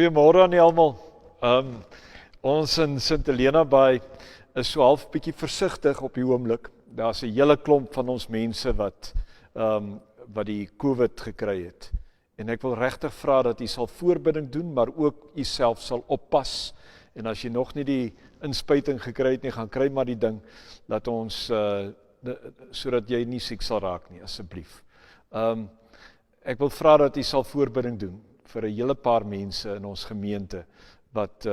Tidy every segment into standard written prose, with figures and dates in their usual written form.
Goeiemôre aan almal. Ons in Sint Helena Bay is so half bietjie versigtig op die oomblik. Daar's 'n hele klomp van ons mense wat die COVID gekry het. En ek wil regtig vra dat u sal voorbidding doen, maar ook u self sal oppas. En as jy nog nie die inspuiting gekry het nie, gaan kry maar die ding, dat ons sodat jy nie siek sal raak nie, asseblief. Ek wil vra dat u sal voorbidding doen vir 'n hele paar mense in ons gemeente wat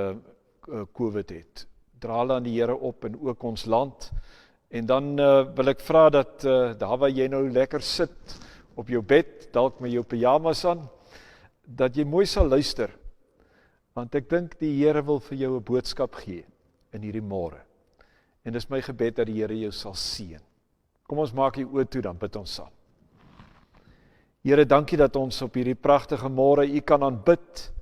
COVID het. Dra hulle aan die Here op en ook ons land. En dan wil ek vra dat daar waar jy nou lekker sit op jou bed, dalk met jou pyjamas aan, dat jy mooi sal luister. Want ek dink die Here wil vir jou 'n boodskap gee in hierdie môre. En dis my gebed dat die Here jou sal seën. Kom ons maak die oë toe, dan bid ons saam. Here, dankie dat ons op hierdie pragtige môre u kan aanbid.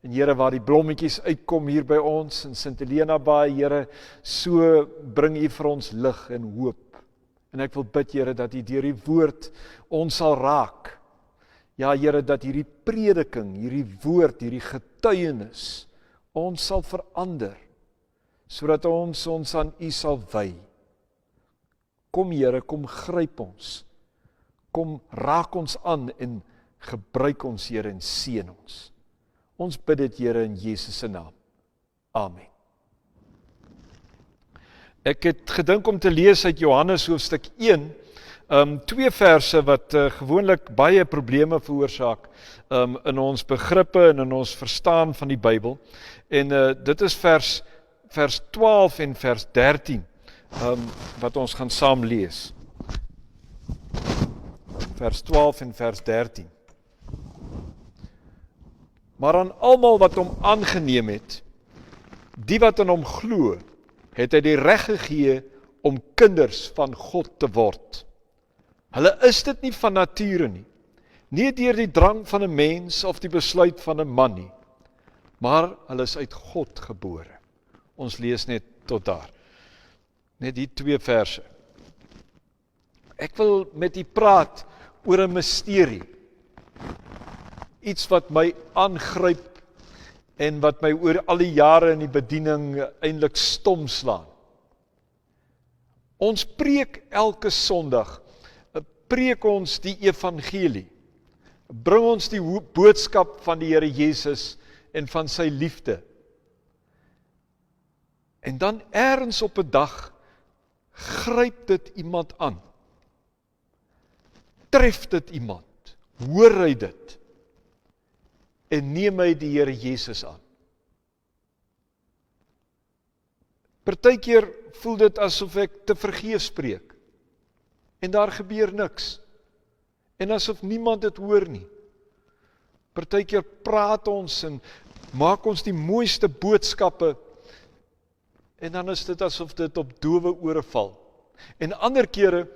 En Here, waar die blommetjies uitkom hier by ons in Sint Helena Bay, Here, so bring u vir ons lig en hoop. En ek wil bid, Here, dat u deur die woord ons sal raak. Ja, Here, dat hierdie prediking, hierdie woord, hierdie getuienis ons sal verander, sodat ons aan u sal wy. Kom Here, kom gryp ons. Kom raak ons aan en gebruik ons, Here, en seën ons. Ons bid dit, Here, in Jesus se naam. Amen. Ek het gedink om te lees uit Johannes hoofstuk 1, 2 verse wat gewoonlik baie probleme veroorsaak in ons begrippe en in ons verstaan van die Bybel. En dit is vers 12 en vers 13 wat ons gaan saam lees. Vers 12 en vers 13. Maar aan almal wat hom aangeneem het, die wat in hom glo, het hy die reg gegee om kinders van God te word. Hulle is dit nie van nature nie deur die drang van 'n mens of die besluit van 'n man nie, maar hulle is uit God gebore. Ons lees net tot daar. Net die 2 verse. Ek wil met u praat oor 'n misterie. Iets wat my aangryp en wat my oor al die jare in die bediening eintlik stom slaan. Ons preek elke Sondag, preek ons die evangelie, bring ons die boodskap van die Here Jesus en van sy liefde. En dan eers op 'n dag gryp dit iemand aan. Tref dit iemand, hoor hy dit, en neem hy die Here Jesus aan. Partykeer voel dit asof ek te vergeefs spreek, en daar gebeur niks, en asof niemand dit hoor nie. Partykeer praat ons en maak ons die mooiste boodskappe, en dan is dit asof dit op dowe ore val. En ander kere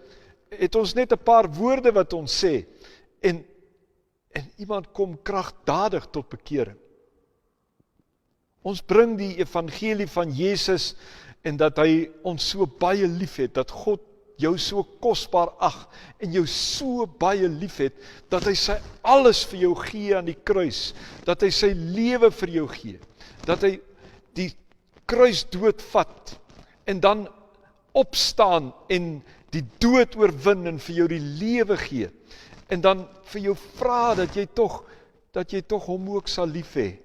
het ons net 'n paar woorde wat ons sê, en iemand kom kragtadig tot bekering. Ons bring die evangelie van Jesus, en dat hy ons so baie lief het, dat God jou so kosbaar ag, en jou so baie lief het, dat hy sy alles vir jou gee aan die kruis, dat hy sy lewe vir jou gee, dat hy die kruisdood vat, en dan opstaan, en die dood oorwin, en vir jou die lewe gee, en dan vir jou vra dat jy tog hom ook sal lief hê,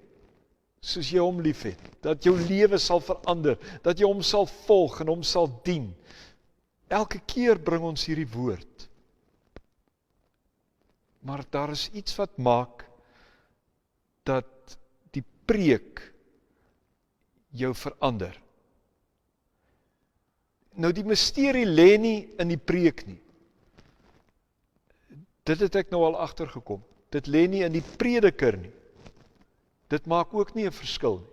soos jy hom lief het, dat jou lewe sal verander, dat jy hom sal volg en hom sal dien. Elke keer bring ons hierdie woord. Maar daar is iets wat maak dat die preek jou verander. Nou die misterie lê nie in die preek nie. Dit het ek nou al agtergekom. Dit lê nie in die prediker nie. Dit maak ook nie 'n verskil nie.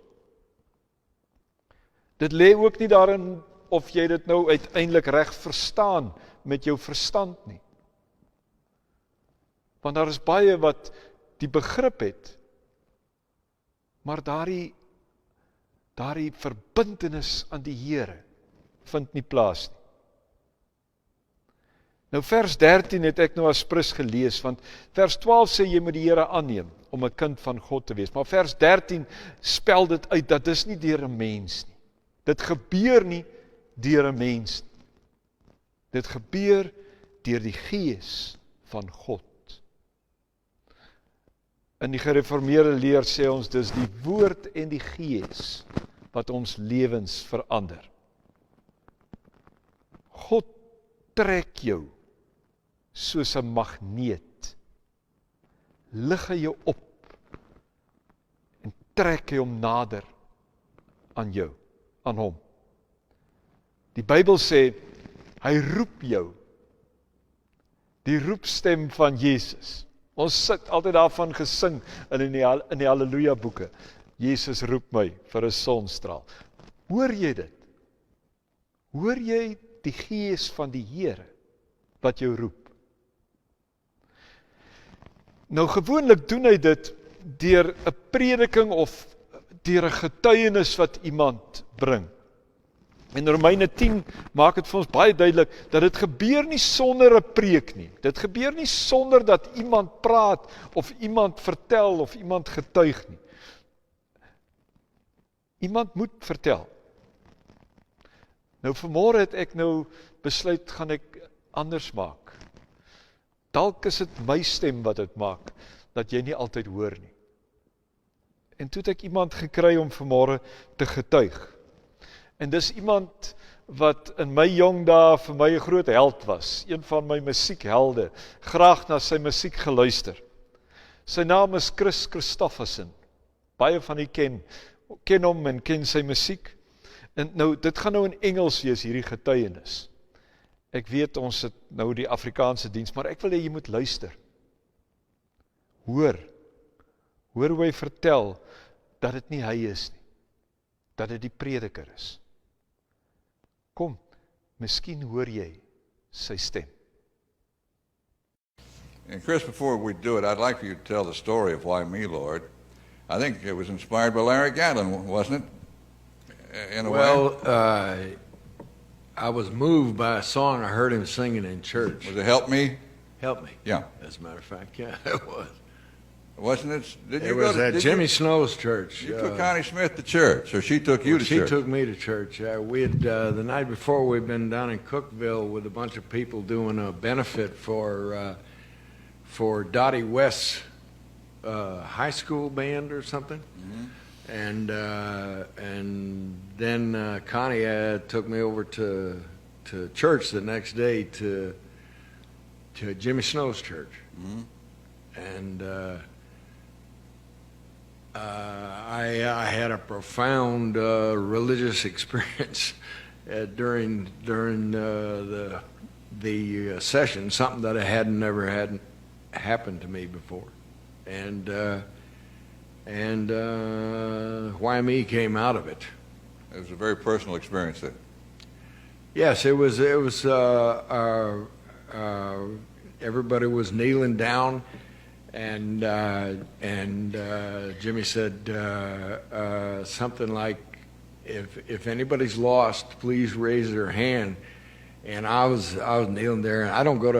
Dit lê ook nie daarin of jy dit nou uiteindelik reg verstaan met jou verstand nie. Want daar is baie wat die begrip het, maar daardie verbintenis aan die Here vind nie plaas nie. Nou vers 13 het ek nou as prins gelees, want vers 12 sê jy moet die Here aanneem om 'n kind van God te wees. Maar vers 13 spel dit uit dat dis nie deur 'n mens nie. Dit gebeur nie deur 'n mens nie. Dit gebeur deur die Gees van God. In die gereformeerde leer sê ons dis die woord en die Gees wat ons lewens verander. God trek jou soos 'n magneet. Lig hy jou op en trek hy hom nader aan jou, aan hom. Die Bybel sê, hy roep jou. Die roepstem van Jesus. Ons sit altyd daarvan gesing in die Halleluja boeke. Jesus roep my vir 'n sonstraal. Hoor jy dit? Hoor jy die Gees van die Here wat jou roep? Nou gewoonlik doen hy dit deur 'n prediking of deur 'n getuienis wat iemand bring. En Romeine 10 maak dit vir ons baie duidelik dat dit gebeur nie sonder 'n preek nie. Dit gebeur nie sonder dat iemand praat of iemand vertel of iemand getuig nie. Iemand moet vertel. Nou vanmôre het ek nou besluit gaan ek anders maak. Dalk is dit my stem wat dit maak, dat jy nie altyd hoor nie. En toe het ek iemand gekry om vanmôre te getuig. En dis iemand wat in my jong dae vir my 'n groot held was, een van my musiekhelde, graag na sy musiek geluister. Sy naam is Chris Christofferson. Baie van u ken hom en ken sy musiek. En nou, dit gaan nou in Engels wees, hierdie getuienis. Ek weet ons het nou die Afrikaanse diens, maar ek wil hê jy moet luister. Hoor hoe hy vertel dat dit nie hy is nie, dat dit die prediker is. Kom, miskien hoor jy sy stem. And Chris, before we do it, I'd like for you to tell the story of Why Me, Lord. I think it was inspired by Larry Gatlin, wasn't it? In a way. I was moved by a song I heard him singing in church. Was it Help Me? Help Me. Yeah. As a matter of fact, yeah, it was. Wasn't it? Did you It was at Jimmy Snow's church. You took Connie Smith to church, or she took you to church? She took me to church. We had the night before we'd been down in Cookville with a bunch of people doing a benefit for Dottie West's high school band or something. Mm-hmm. And then Connie took me over to church the next day to Jimmy Snow's church. Mm-hmm. And I had a profound religious experience during the session, something that I had never had happened to me before, and Why Me came out of it. It was a very personal experience then. Yes, it was. Everybody was kneeling down. And Jimmy said something like, "If anybody's lost, please raise their hand." And I was kneeling there, and I don't go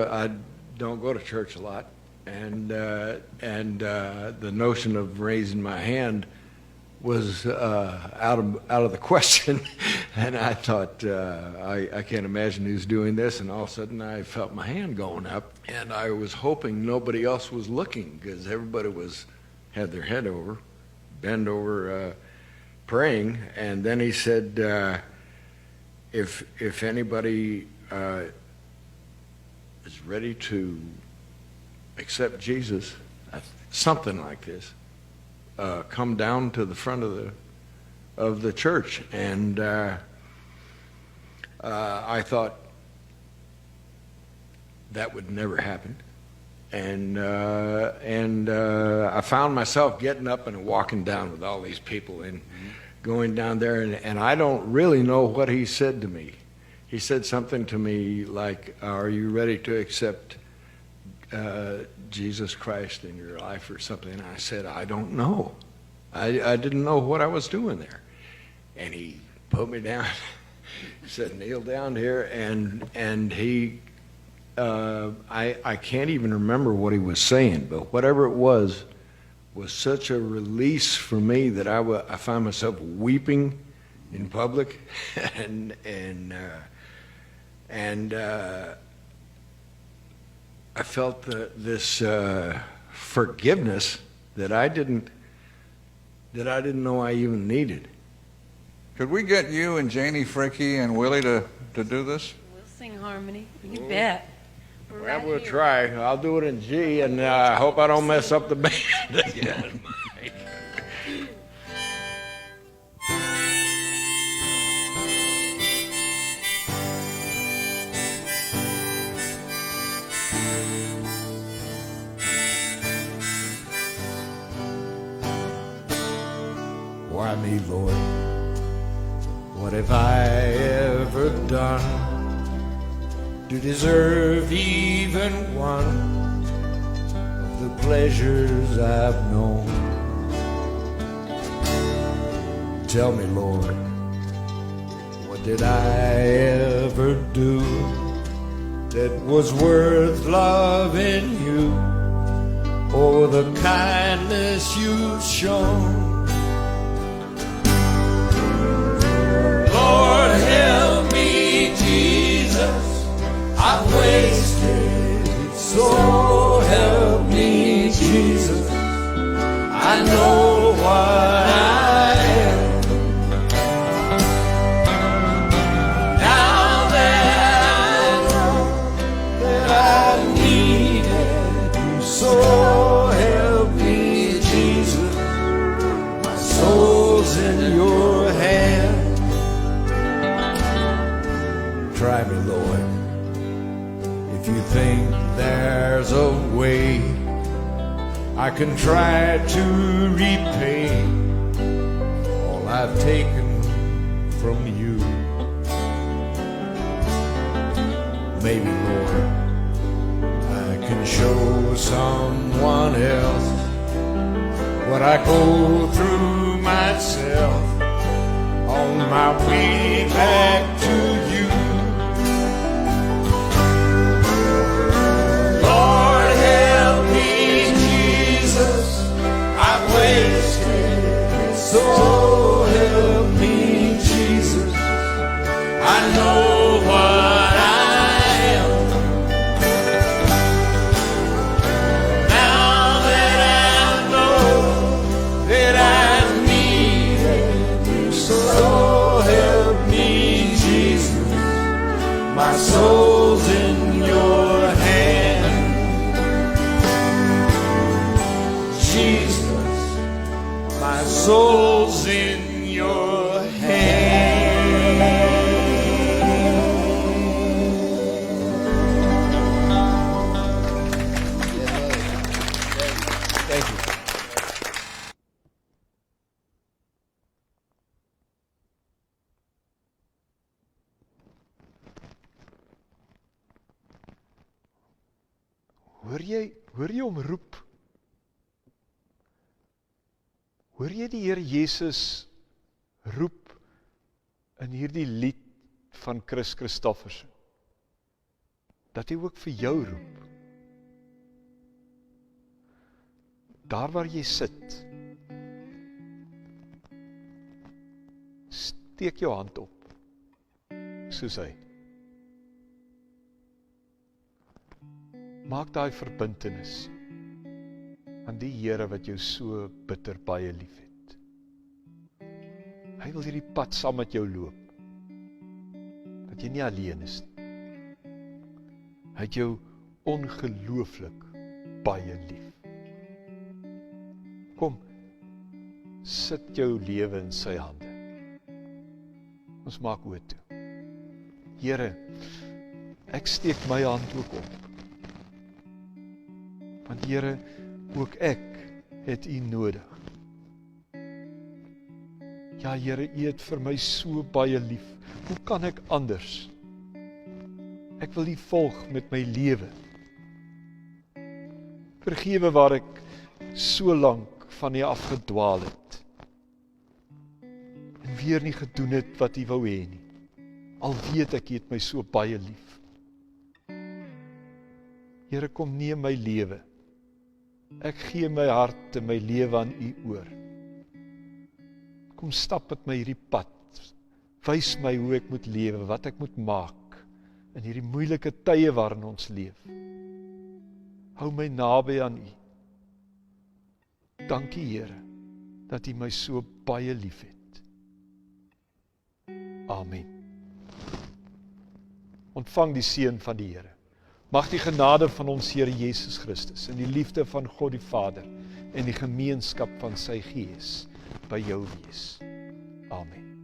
to church a lot, and the notion of raising my hand was out of the question. And I thought, I can't imagine who's doing this. And all of a sudden, I felt my hand going up, and I was hoping nobody else was looking because everybody had their head bent over, praying. And then he said, if anybody is ready to accept Jesus, something like this, come down to the front of the church. And I thought that would never happen. And I found myself getting up and walking down with all these people and going down there, and I don't really know what he said to me. He said something to me like, "Are you ready to accept Jesus Christ in your life," or something? And I said, "I don't know. I didn't know what I was doing there." And he put me down, said, "Kneel down here," and he I can't even remember what he was saying, but whatever it was such a release for me that I find myself weeping in public, and I felt this forgiveness that I didn't know I even needed. Could we get you and Janie Fricky and Willie to do this? We'll sing harmony. You bet. We're Well, right we'll here. try. I'll do it in G, and I hope I don't mess up the band again. Why me, Lord? What have I ever done to deserve even one of the pleasures I've known? Tell me, Lord, what did I ever do that was worth loving you, or the kindness you've shown? Lord, help me, Jesus, I've wasted, so help me, Jesus, I know what I am. Now that I know that I needed you, so help me, Jesus, my soul's in your hands. Try me, Lord, if you think there's a way I can try to repay all I've taken from you. Maybe, Lord, I can show someone else what I go through myself on my way back to you. Lord, help me, Jesus, I've wasted, so help me, Jesus, I know what I am. Now that I know that I need you, so help me, Jesus, my soul's in your hand. Jesus, my soul's in your hand. Thank you. Hoor jy hom roep? Hoor jy die Here Jesus roep in hierdie lied van Chris Christofferson? Dat hy ook vir jou roep. Daar waar jy sit, steek jou hand op, soos hy. Maak daai verbintenis aan die Here wat jou so bitter baie lief het. Hy wil hierdie pad saam met jou loop, dat jy nie alleen is nie. Hy het jou ongelooflik baie lief. Kom, sit jou lewe in sy hande. Ons maak oë toe. Here, ek steek my hand ook op. Want Here, ook ek het U nodig. Ja Here, U het vir my so baie lief. Hoe kan ek anders? Ek wil U volg met my lewe. Vergewe waar ek so lank van U afgedwaal het. En weer nie gedoen het wat U wou hê nie. Al weet ek U het my so baie lief. Here, kom neem my lewe. Ek gee my hart en my lewe aan U oor. Kom stap met my hierdie pad. Wys my hoe ek moet lewe, wat ek moet maak in hierdie moeilike tye waarin ons leef. Hou my naby aan U. Dankie, Here, dat U my so baie liefhet. Amen. Ontvang die seën van die Here. Mag die genade van ons Here Jesus Christus en die liefde van God die Vader en die gemeenskap van sy Gees by jou wees. Amen.